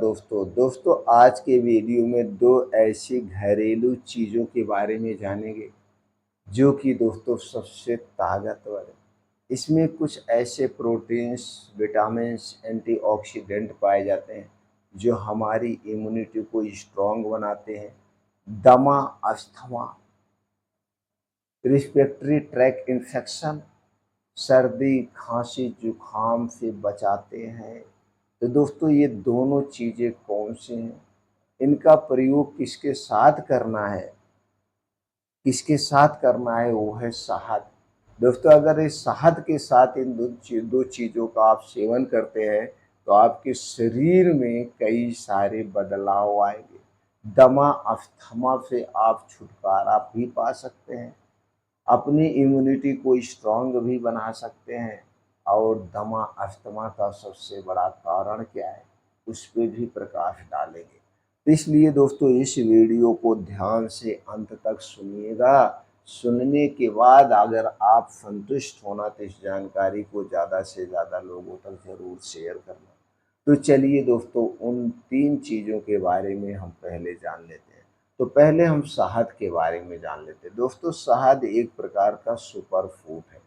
दोस्तों आज के वीडियो में दो ऐसी घरेलू चीज़ों के बारे में जानेंगे जो कि दोस्तों सबसे ताकतवर है। इसमें कुछ ऐसे प्रोटीन्स, विटामिन्स, एंटीऑक्सीडेंट पाए जाते हैं जो हमारी इम्यूनिटी को स्ट्रॉन्ग बनाते हैं, दमा, अस्थमा, रिस्पिरेटरी ट्रैक इन्फेक्शन, सर्दी, खांसी, जुकाम से बचाते हैं। तो दोस्तों ये दोनों चीज़ें कौन सी हैं, इनका प्रयोग किसके साथ करना है, वो है शहद। दोस्तों अगर इस शहद के साथ इन दो चीज़ों का आप सेवन करते हैं तो आपके शरीर में कई सारे बदलाव आएंगे। दमा, अस्थमा से आप छुटकारा भी पा सकते हैं, अपनी इम्यूनिटी को स्ट्रॉन्ग भी बना सकते हैं, और दमा अस्थमा का सबसे बड़ा कारण क्या है उस पर भी प्रकाश डालेंगे। तो इसलिए दोस्तों इस वीडियो को ध्यान से अंत तक सुनिएगा। सुनने के बाद अगर आप संतुष्ट होना तो इस जानकारी को ज़्यादा से ज़्यादा लोगों तक ज़रूर शेयर करना। तो चलिए दोस्तों उन तीन चीज़ों के बारे में हम पहले जान लेते हैं। तो पहले हम शहद के बारे में जान लेते हैं। दोस्तों शहद एक प्रकार का सुपर फूड है।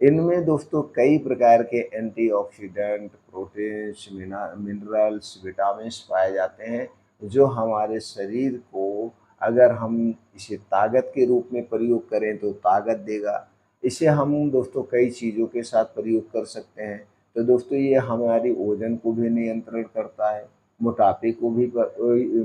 इनमें दोस्तों कई प्रकार के एंटीऑक्सीडेंट, प्रोटीन्स, मिनरल्स, विटामिन्स पाए जाते हैं जो हमारे शरीर को, अगर हम इसे ताकत के रूप में प्रयोग करें तो ताकत देगा। इसे हम दोस्तों कई चीज़ों के साथ प्रयोग कर सकते हैं। तो दोस्तों ये हमारी वजन को भी नियंत्रण करता है, मोटापे को भी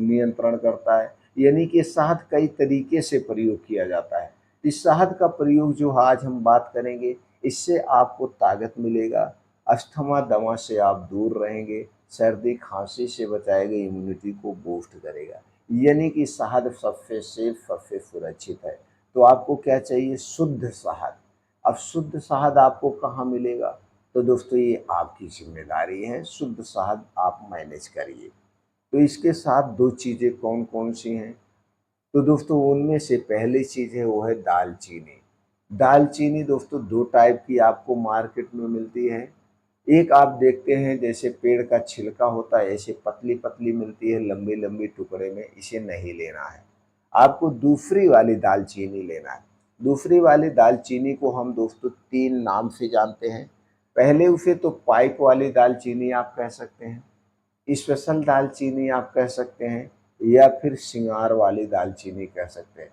नियंत्रण करता है। यानी कि शहद कई तरीके से प्रयोग किया जाता है। इस शहद का प्रयोग जो आज हम बात करेंगे, इससे आपको ताकत मिलेगा, अस्थमा, दमा से आप दूर रहेंगे, सर्दी, खांसी से बचाएगा, इम्यूनिटी को बूस्ट करेगा। यानी कि शहद सबसे सेफ, सबसे सुरक्षित है। तो आपको क्या चाहिए? शुद्ध शहद। अब शुद्ध शहद आपको कहाँ मिलेगा? तो दोस्तों ये आपकी जिम्मेदारी है, शुद्ध शहद आप मैनेज करिए। तो इसके साथ दो चीज़ें कौन कौन सी हैं? तो दोस्तों उनमें से पहली चीज़ है वो है दालचीनी। दालचीनी दोस्तों दो टाइप की आपको मार्केट में मिलती है। एक आप देखते हैं जैसे पेड़ का छिलका होता है, ऐसे पतली पतली मिलती है, लंबी लंबी टुकड़े में, इसे नहीं लेना है। आपको दूसरी वाली दालचीनी लेना है। दूसरी वाली दालचीनी को हम दोस्तों तीन नाम से जानते हैं। पहले उसे तो पाइप वाली दालचीनी आप कह सकते हैं, स्पेशल दालचीनी आप कह सकते हैं, या फिर सिंगार वाली दालचीनी कह सकते हैं।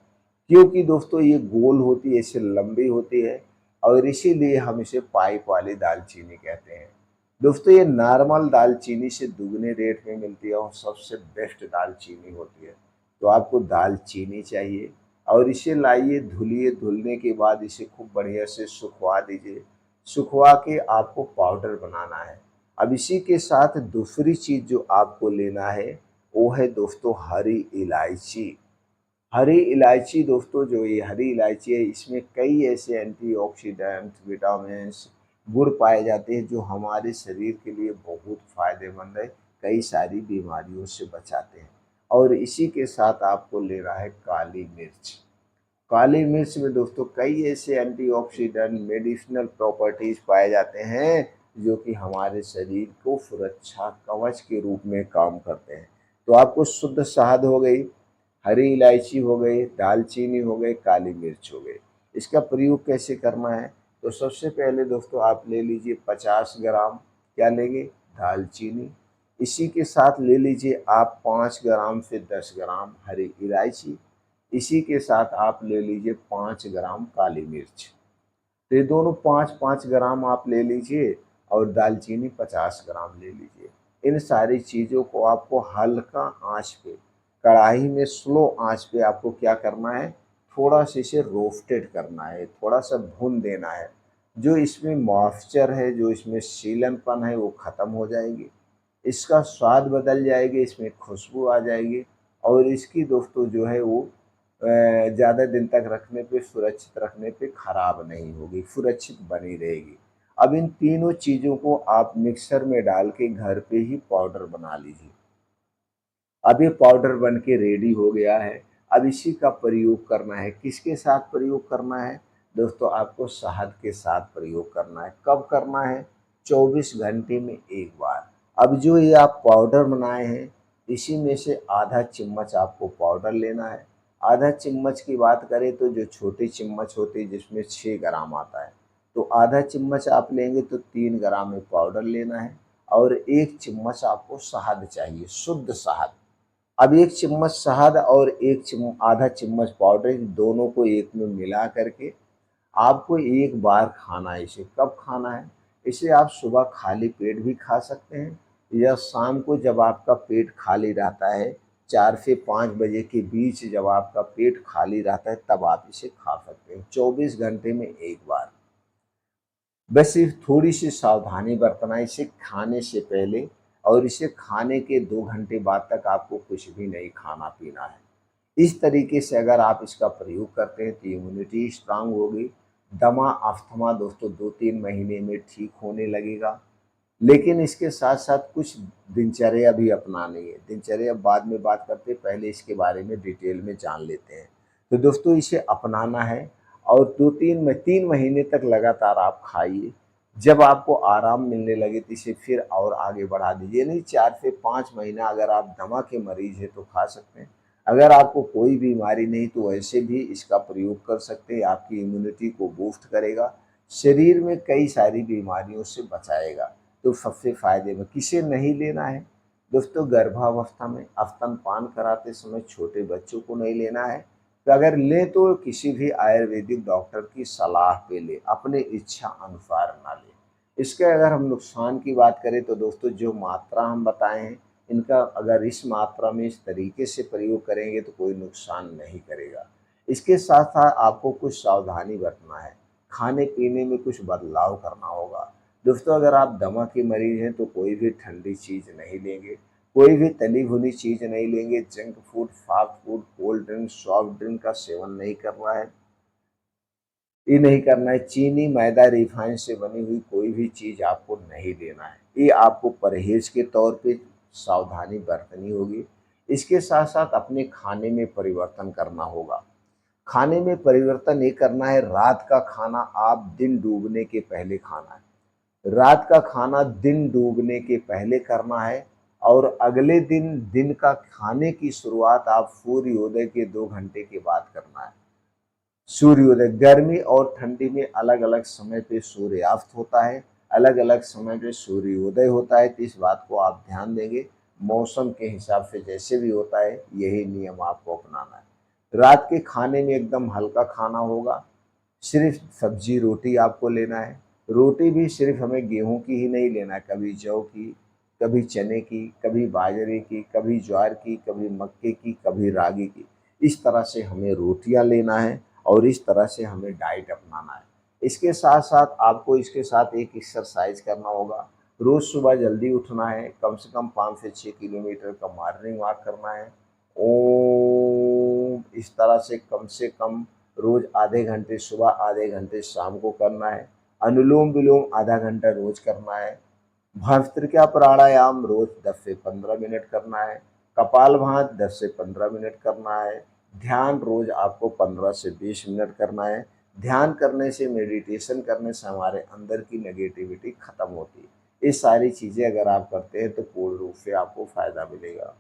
क्योंकि दोस्तों ये गोल होती है, इससे लंबी होती है, और इसीलिए हम इसे पाइप वाली दालचीनी कहते हैं। दोस्तों ये नॉर्मल दालचीनी से दुगने रेट में मिलती है और सबसे बेस्ट दालचीनी होती है। तो आपको दालचीनी चाहिए और इसे लाइए, धुलिए, धुलने के बाद इसे खूब बढ़िया से सुखवा दीजिए। सुखवा के आपको पाउडर बनाना है। अब इसी के साथ दूसरी चीज़ जो आपको लेना है वो है दोस्तों हरी इलायची। हरी इलायची दोस्तों, जो ये हरी इलायची है, इसमें कई ऐसे एंटीऑक्सीडेंट, विटामिन्स, गुण पाए जाते हैं जो हमारे शरीर के लिए बहुत फायदेमंद है, कई सारी बीमारियों से बचाते हैं। और इसी के साथ आपको लेना है काली मिर्च। काली मिर्च में दोस्तों कई ऐसे एंटीऑक्सीडेंट, मेडिसिनल प्रॉपर्टीज पाए जाते हैं जो कि हमारे शरीर को सुरक्षा कवच के रूप में काम करते हैं। तो आपको शुद्ध शहद हो गई, हरी इलायची हो गई, दालचीनी हो गई, काली मिर्च हो गई। इसका प्रयोग कैसे करना है? तो सबसे पहले दोस्तों आप ले लीजिए 50 ग्राम, क्या लेंगे? दालचीनी। इसी के साथ ले लीजिए आप 5 ग्राम से 10 ग्राम हरी इलायची। इसी के साथ आप ले लीजिए 5 ग्राम काली मिर्च। तो ये दोनों 5-5 ग्राम आप ले लीजिए और दालचीनी 50 ग्राम ले लीजिए। इन सारी चीज़ों को आपको हल्का आंच पे, कढ़ाई में स्लो आंच पे आपको क्या करना है? थोड़ा सा इसे रोस्टेड करना है, थोड़ा सा भून देना है। जो इसमें मॉइस्चर है, जो इसमें सीलनपन है, वो ख़त्म हो जाएगी, इसका स्वाद बदल जाएगी, इसमें खुशबू आ जाएगी, और इसकी दोस्तों जो है वो ज़्यादा दिन तक रखने पे, सुरक्षित रखने पे ख़राब नहीं होगी, सुरक्षित बनी रहेगी। अब इन तीनों चीज़ों को आप मिक्सर में डाल के घर पे ही पाउडर बना लीजिए। अब ये पाउडर बन के रेडी हो गया है। अब इसी का प्रयोग करना है। किसके साथ प्रयोग करना है? दोस्तों आपको शहद के साथ प्रयोग करना है। कब करना है? 24 घंटे में एक बार। अब जो ये आप पाउडर बनाए हैं, इसी में से आधा चम्मच आपको पाउडर लेना है। आधा चम्मच की बात करें तो जो छोटी चम्मच होती है जिसमें 6 ग्राम आता है, तो आधा चम्मच आप लेंगे तो 3 ग्राम में पाउडर लेना है। और 1 चम्मच आपको शहद चाहिए, शुद्ध शहद। अब 1 चम्मच शहद और 1 आधा चम्मच पाउडर, दोनों को एक में मिला करके आपको एक बार खाना है। इसे कब खाना है? इसे आप सुबह खाली पेट भी खा सकते हैं या शाम को जब आपका पेट खाली रहता है, 4 से 5 बजे के बीच जब आपका पेट खाली रहता है तब आप इसे खा सकते हैं, 24 घंटे में एक बार। बस सिर्फ थोड़ी सी सावधानी बरतना है इसे खाने से पहले, और इसे खाने के 2 घंटे बाद तक आपको कुछ भी नहीं खाना पीना है। इस तरीके से अगर आप इसका प्रयोग करते हैं तो इम्यूनिटी स्ट्रांग होगी। दमा, अस्थमा दोस्तों 2-3 महीने में ठीक होने लगेगा। लेकिन इसके साथ-साथ कुछ दिनचर्या भी अपनानी है। दिनचर्या बाद में बात करते हैं, पहले इसके बारे में डिटेल में जान लेते हैं। तो दोस्तों इसे अपनाना है और 3 महीने तक लगातार आप खाइए। जब आपको आराम मिलने लगे तो इसे फिर और आगे बढ़ा दीजिए। नहीं, 4 से 5 महीना अगर आप दमा के मरीज़ हैं तो खा सकते हैं। अगर आपको कोई बीमारी नहीं तो वैसे भी इसका प्रयोग कर सकते हैं, आपकी इम्यूनिटी को बूस्ट करेगा, शरीर में कई सारी बीमारियों से बचाएगा। तो सबसे फ़ायदेमंद किसे नहीं लेना है? दोस्तों गर्भावस्था में स्तनपान कराते समय छोटे बच्चों को नहीं लेना है। तो अगर लें तो किसी भी आयुर्वेदिक डॉक्टर की सलाह पे लें, अपने इच्छा अनुसार ना लें। इसके अगर हम नुकसान की बात करें तो दोस्तों जो मात्रा हम बताए हैं, इनका अगर इस मात्रा में इस तरीके से प्रयोग करेंगे तो कोई नुकसान नहीं करेगा। इसके साथ-साथ आपको कुछ सावधानी बरतना है, खाने-पीने में कुछ बदलाव करना होगा। दोस्तों अगर आप दमा के मरीज़ हैं तो कोई भी ठंडी चीज़ नहीं लेंगे, कोई भी तली भुनी चीज़ नहीं लेंगे, junk food, fast food, cold drink, soft drink का सेवन नहीं करना है। ये नहीं करना है, चीनी, मैदा, रिफाइन से बनी हुई कोई भी चीज़ आपको नहीं लेना है। ये आपको परहेज़ के तौर पे सावधानी बरतनी होगी। इसके साथ-साथ अपने खाने में परिवर्तन करना होगा। खाने में परिवर्तन ये करना है, रात का खाना आप दिन डूबने के पहले खाना है। रात का खाना दिन डूबने के पहले करना है और अगले दिन दिन का खाने की शुरुआत आप सूर्योदय के 2 घंटे के बाद करना है। सूर्योदय गर्मी और ठंडी में अलग-अलग समय पे सूर्यास्त होता है, अलग-अलग समय पे सूर्योदय होता है, तो इस बात को आप ध्यान देंगे। मौसम के हिसाब से जैसे भी होता है, यही नियम आपको अपनाना है। रात के खाने में एकदम हल्का खाना होगा, सिर्फ़ सब्ज़ी रोटी आपको लेना है। रोटी भी सिर्फ़ हमें गेहूँ की ही नहीं लेना है, कभी जौ की, कभी चने की, कभी बाजरे की, कभी ज्वार की, कभी मक्के की, कभी रागी की। इस तरह से हमें रोटियाँ लेना है और इस तरह से हमें डाइट अपनाना है। इसके साथ-साथ आपको इसके साथ एक एक्सरसाइज़ करना होगा। रोज़ सुबह जल्दी उठना है, कम से कम 5 से 6 किलोमीटर का मॉर्निंग वॉक करना है। ओम इस तरह से कम रोज़ आधे घंटे सुबह, आधे घंटे शाम को करना है। अनुलोम-विलोम आधा घंटा रोज़ करना है। भस्त्रिका प्राणायाम रोज़ 10 से 15 मिनट करना है। कपालभाति 10 से 15 मिनट करना है। ध्यान रोज़ आपको 15 से 20 मिनट करना है। ध्यान करने से, मेडिटेशन करने से हमारे अंदर की नेगेटिविटी खत्म होती है। ये सारी चीज़ें अगर आप करते हैं तो पूर्ण रूप से आपको फ़ायदा मिलेगा।